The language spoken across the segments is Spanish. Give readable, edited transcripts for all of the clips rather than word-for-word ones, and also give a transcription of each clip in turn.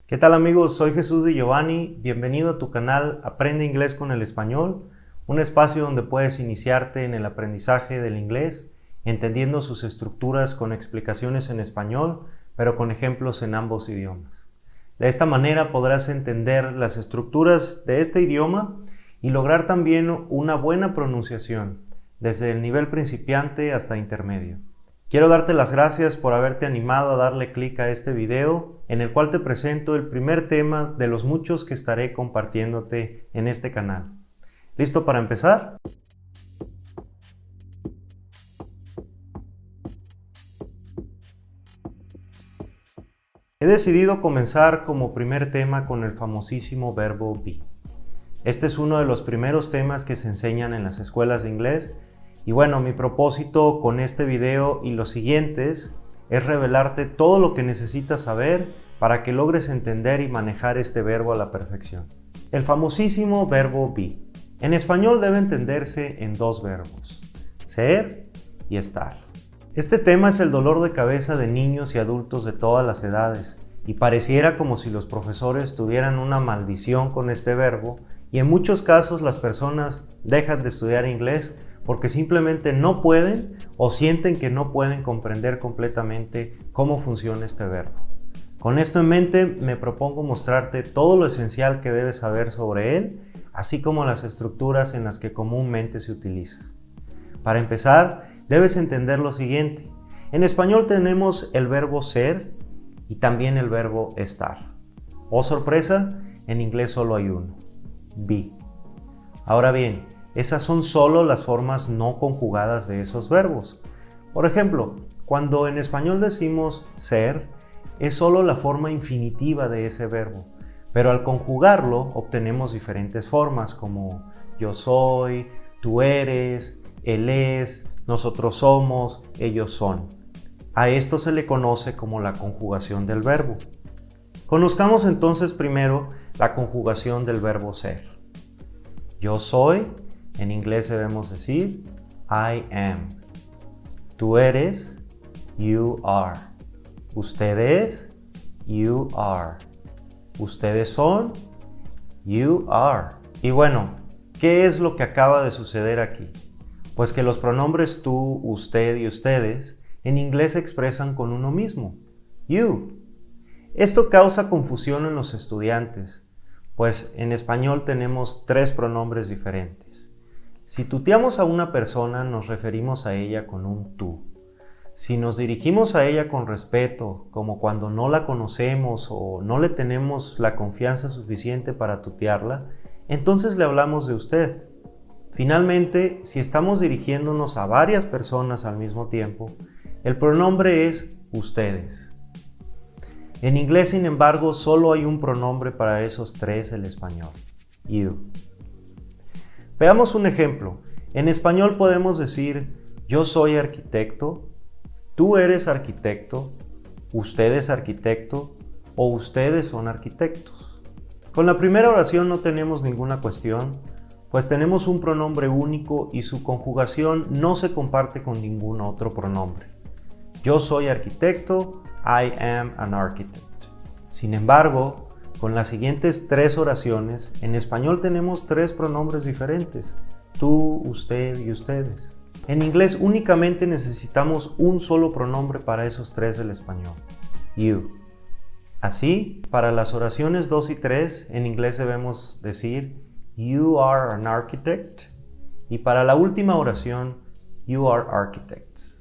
¿Qué tal amigos? Soy Jesús Di Giovanni, bienvenido a tu canal Aprende Inglés con el Español, un espacio donde puedes iniciarte en el aprendizaje del inglés, entendiendo sus estructuras con explicaciones en español, pero con ejemplos en ambos idiomas. De esta manera podrás entender las estructuras de este idioma y lograr también una buena pronunciación, desde el nivel principiante hasta intermedio. Quiero darte las gracias por haberte animado a darle clic a este video en el cual te presento el primer tema de los muchos que estaré compartiéndote en este canal. ¿Listo para empezar? He decidido comenzar como primer tema con el famosísimo verbo be. Este es uno de los primeros temas que se enseñan en las escuelas de inglés. Y bueno, mi propósito con este video y los siguientes es revelarte todo lo que necesitas saber para que logres entender y manejar este verbo a la perfección. El famosísimo verbo be. En español debe entenderse en dos verbos, ser y estar. Este tema es el dolor de cabeza de niños y adultos de todas las edades y pareciera como si los profesores tuvieran una maldición con este verbo y en muchos casos las personas dejan de estudiar inglés porque simplemente no pueden o sienten que no pueden comprender completamente cómo funciona este verbo. Con esto en mente, me propongo mostrarte todo lo esencial que debes saber sobre él, así como las estructuras en las que comúnmente se utiliza. Para empezar, debes entender lo siguiente. En español tenemos el verbo ser y también el verbo estar. Oh sorpresa, en inglés solo hay uno, be. Ahora bien, esas son solo las formas no conjugadas de esos verbos. Por ejemplo, cuando en español decimos ser, es solo la forma infinitiva de ese verbo, pero al conjugarlo obtenemos diferentes formas como yo soy, tú eres, él es, nosotros somos, ellos son. A esto se le conoce como la conjugación del verbo. Conozcamos entonces primero la conjugación del verbo ser. Yo soy. En inglés debemos decir I am. Tú eres, you are. Usted es, you are. Ustedes son, you are. Y bueno, ¿qué es lo que acaba de suceder aquí? Pues que los pronombres tú, usted y ustedes en inglés se expresan con uno mismo, you. Esto causa confusión en los estudiantes, pues en español tenemos tres pronombres diferentes. Si tuteamos a una persona, nos referimos a ella con un tú. Si nos dirigimos a ella con respeto, como cuando no la conocemos o no le tenemos la confianza suficiente para tutearla, entonces le hablamos de usted. Finalmente, si estamos dirigiéndonos a varias personas al mismo tiempo, el pronombre es ustedes. En inglés, sin embargo, solo hay un pronombre para esos tres en español, you. Veamos un ejemplo. En español podemos decir yo soy arquitecto, tú eres arquitecto, usted es arquitecto o ustedes son arquitectos. Con la primera oración no tenemos ninguna cuestión, pues tenemos un pronombre único y su conjugación no se comparte con ningún otro pronombre. Yo soy arquitecto, I am an architect. Sin embargo, con las siguientes tres oraciones, en español tenemos tres pronombres diferentes, tú, usted y ustedes. En inglés únicamente necesitamos un solo pronombre para esos tres del español, you. Así, para las oraciones 2 y 3, en inglés debemos decir you are an architect y para la última oración, you are architects.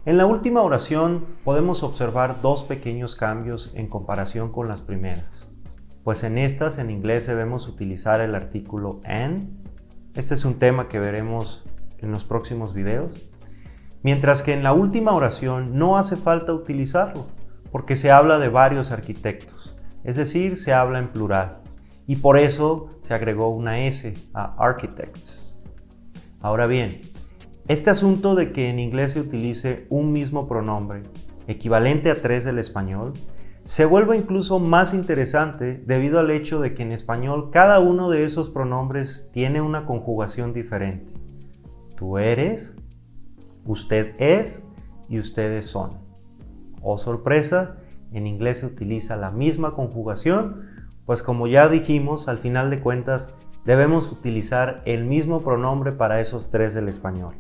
En la última oración podemos observar dos pequeños cambios en comparación con las primeras, pues en estas en inglés debemos utilizar el artículo an. Este es un tema que veremos en los próximos videos, mientras que en la última oración no hace falta utilizarlo, porque se habla de varios arquitectos, es decir, se habla en plural, y por eso se agregó una S a architects. Ahora bien, este asunto de que en inglés se utilice un mismo pronombre, equivalente a tres del español, se vuelve incluso más interesante debido al hecho de que en español cada uno de esos pronombres tiene una conjugación diferente. Tú eres, usted es y ustedes son. Oh sorpresa, en inglés se utiliza la misma conjugación, pues como ya dijimos, al final de cuentas debemos utilizar el mismo pronombre para esos tres del español.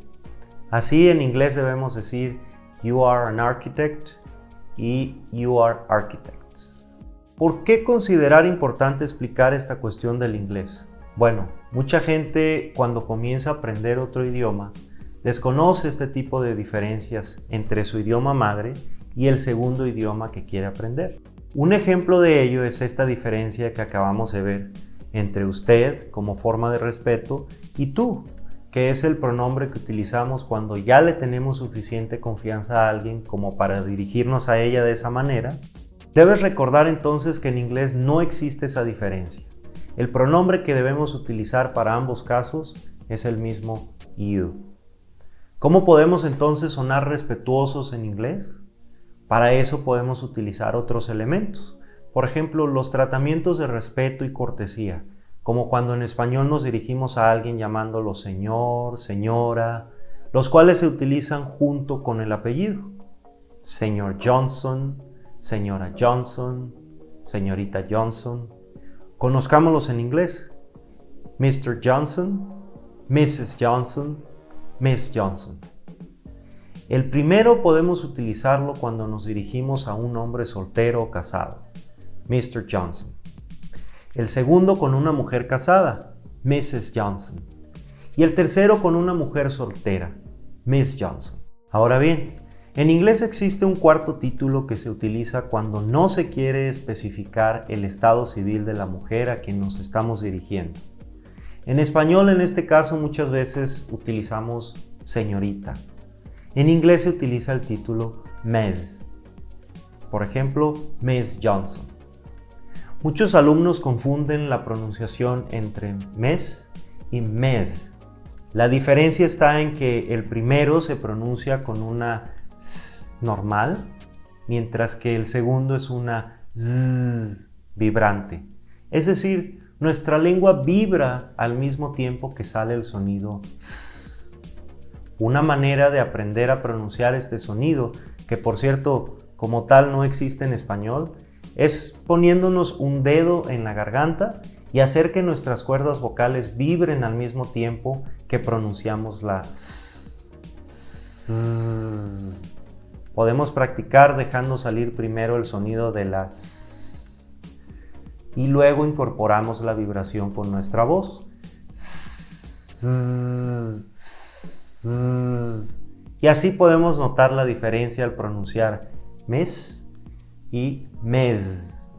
Así en inglés debemos decir you are an architect y you are architects. ¿Por qué considerar importante explicar esta cuestión del inglés? Bueno, mucha gente cuando comienza a aprender otro idioma desconoce este tipo de diferencias entre su idioma madre y el segundo idioma que quiere aprender. Un ejemplo de ello es esta diferencia que acabamos de ver entre usted como forma de respeto y tú, que es el pronombre que utilizamos cuando ya le tenemos suficiente confianza a alguien como para dirigirnos a ella de esa manera. Debes recordar entonces que en inglés no existe esa diferencia. El pronombre que debemos utilizar para ambos casos es el mismo you. ¿Cómo podemos entonces sonar respetuosos en inglés? Para eso podemos utilizar otros elementos. Por ejemplo, los tratamientos de respeto y cortesía, como cuando en español nos dirigimos a alguien llamándolo señor, señora, los cuales se utilizan junto con el apellido. Señor Johnson, señora Johnson, señorita Johnson. Conozcámoslos en inglés. Mr. Johnson, Mrs. Johnson, Miss Johnson. El primero podemos utilizarlo cuando nos dirigimos a un hombre soltero o casado, Mr. Johnson. El segundo con una mujer casada, Mrs. Johnson. Y el tercero con una mujer soltera, Miss Johnson. Ahora bien, en inglés existe un cuarto título que se utiliza cuando no se quiere especificar el estado civil de la mujer a quien nos estamos dirigiendo. En español, en este caso, muchas veces utilizamos señorita. En inglés se utiliza el título Ms. Por ejemplo, Miss Johnson. Muchos alumnos confunden la pronunciación entre Ms y Ms. La diferencia está en que el primero se pronuncia con una S normal, mientras que el segundo es una Z vibrante. Es decir, nuestra lengua vibra al mismo tiempo que sale el sonido S. Una manera de aprender a pronunciar este sonido, que por cierto, como tal no existe en español, es poniéndonos un dedo en la garganta y hacer que nuestras cuerdas vocales vibren al mismo tiempo que pronunciamos la S. S. Podemos practicar dejando salir primero el sonido de la S y luego incorporamos la vibración con nuestra voz. Y así podemos notar la diferencia al pronunciar mes y mes.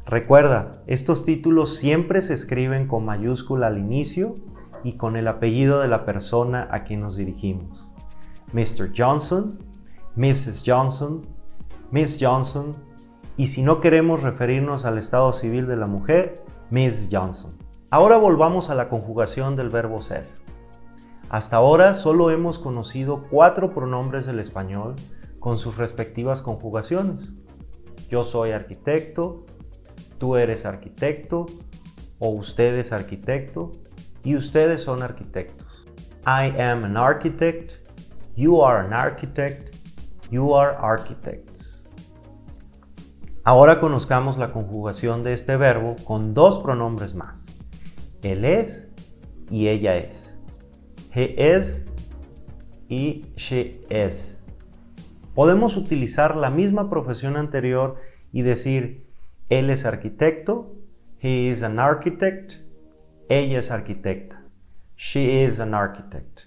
Recuerda, estos títulos siempre se escriben con mayúscula al inicio y con el apellido de la persona a quien nos dirigimos. Mr. Johnson, Mrs. Johnson, Miss Johnson, y si no queremos referirnos al estado civil de la mujer, Miss Johnson. Ahora volvamos a la conjugación del verbo ser. Hasta ahora solo hemos conocido 4 pronombres del español con sus respectivas conjugaciones. Yo soy arquitecto, tú eres arquitecto, o usted es arquitecto, y ustedes son arquitectos. I am an architect, you are an architect, you are architects. Ahora conozcamos la conjugación de este verbo con 2 pronombres más. Él es y ella es. He is y she is. Podemos utilizar la misma profesión anterior y decir él es arquitecto, he is an architect, ella es arquitecta, she is an architect.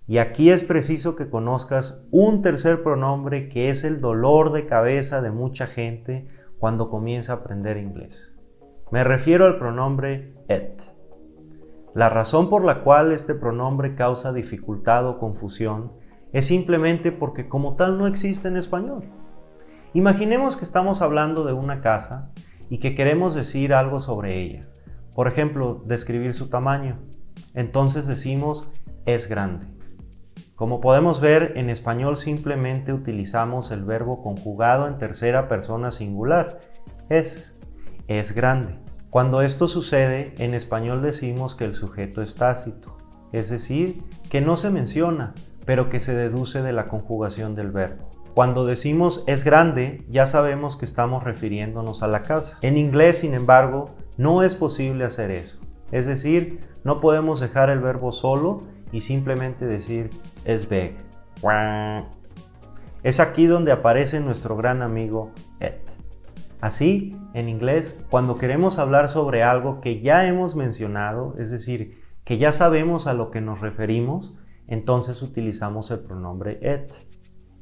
Y aquí es preciso que conozcas un tercer pronombre que es el dolor de cabeza de mucha gente cuando comienza a aprender inglés. Me refiero al pronombre it. La razón por la cual este pronombre causa dificultad o confusión es simplemente porque como tal no existe en español. Imaginemos que estamos hablando de una casa y que queremos decir algo sobre ella. Por ejemplo, describir su tamaño. Entonces decimos es grande. Como podemos ver, en español simplemente utilizamos el verbo conjugado en tercera persona singular. Es grande. Cuando esto sucede, en español decimos que el sujeto es tácito, es decir, que no se menciona, pero que se deduce de la conjugación del verbo. Cuando decimos es grande, ya sabemos que estamos refiriéndonos a la casa. En inglés, sin embargo, no es posible hacer eso. Es decir, no podemos dejar el verbo solo y simplemente decir es big. Es aquí donde aparece nuestro gran amigo it. Así, en inglés, cuando queremos hablar sobre algo que ya hemos mencionado, es decir, que ya sabemos a lo que nos referimos, entonces utilizamos el pronombre it.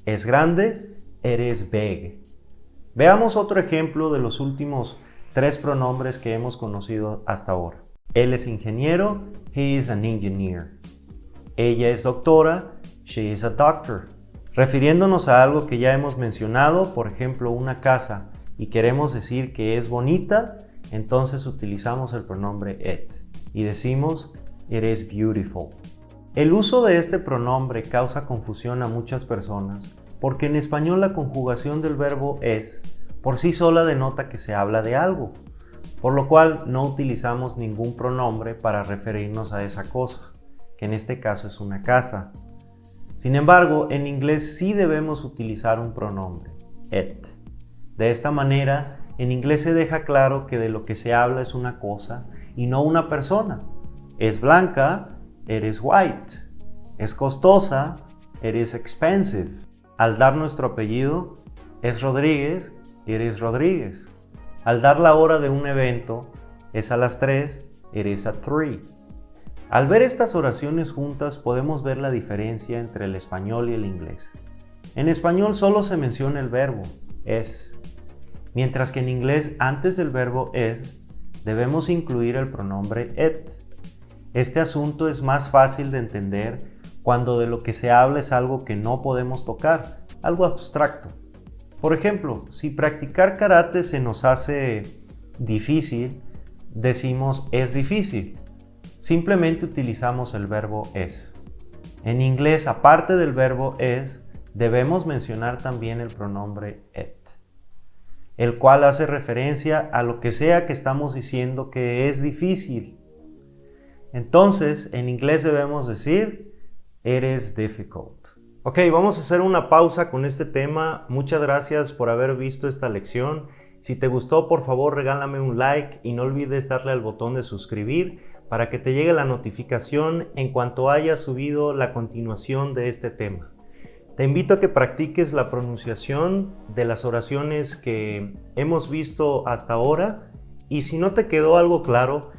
Es grande, it is big. Veamos otro ejemplo de los últimos 3 pronombres que hemos conocido hasta ahora. Él es ingeniero, he is an engineer. Ella es doctora, she is a doctor. Refiriéndonos a algo que ya hemos mencionado, por ejemplo, una casa, y queremos decir que es bonita, entonces utilizamos el pronombre it y decimos it is beautiful. El uso de este pronombre causa confusión a muchas personas porque en español la conjugación del verbo es por sí sola denota que se habla de algo, por lo cual no utilizamos ningún pronombre para referirnos a esa cosa, que en este caso es una casa. Sin embargo, en inglés sí debemos utilizar un pronombre, it. De esta manera, en inglés se deja claro que de lo que se habla es una cosa y no una persona. Es blanca, it is white. Es costosa, it is expensive. Al dar nuestro apellido, es Rodríguez, it is Rodríguez. Al dar la hora de un evento, es a las 3, it is at 3. Al ver estas oraciones juntas podemos ver la diferencia entre el español y el inglés. En español solo se menciona el verbo, es, mientras que en inglés antes del verbo es debemos incluir el pronombre it. Este asunto es más fácil de entender cuando de lo que se habla es algo que no podemos tocar, algo abstracto. Por ejemplo, si practicar karate se nos hace difícil, decimos es difícil. Simplemente utilizamos el verbo es. En inglés, aparte del verbo es, debemos mencionar también el pronombre it, el cual hace referencia a lo que sea que estamos diciendo que es difícil. Entonces, en inglés debemos decir it is difficult. Ok, vamos a hacer una pausa con este tema. Muchas gracias por haber visto esta lección. Si te gustó, por favor, regálame un like y no olvides darle al botón de suscribir para que te llegue la notificación en cuanto haya subido la continuación de este tema. Te invito a que practiques la pronunciación de las oraciones que hemos visto hasta ahora y si no te quedó algo claro,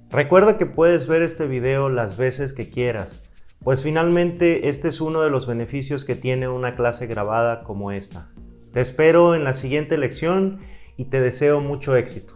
recuerda que puedes ver este video las veces que quieras, pues finalmente este es uno de los beneficios que tiene una clase grabada como esta. Te espero en la siguiente lección y te deseo mucho éxito.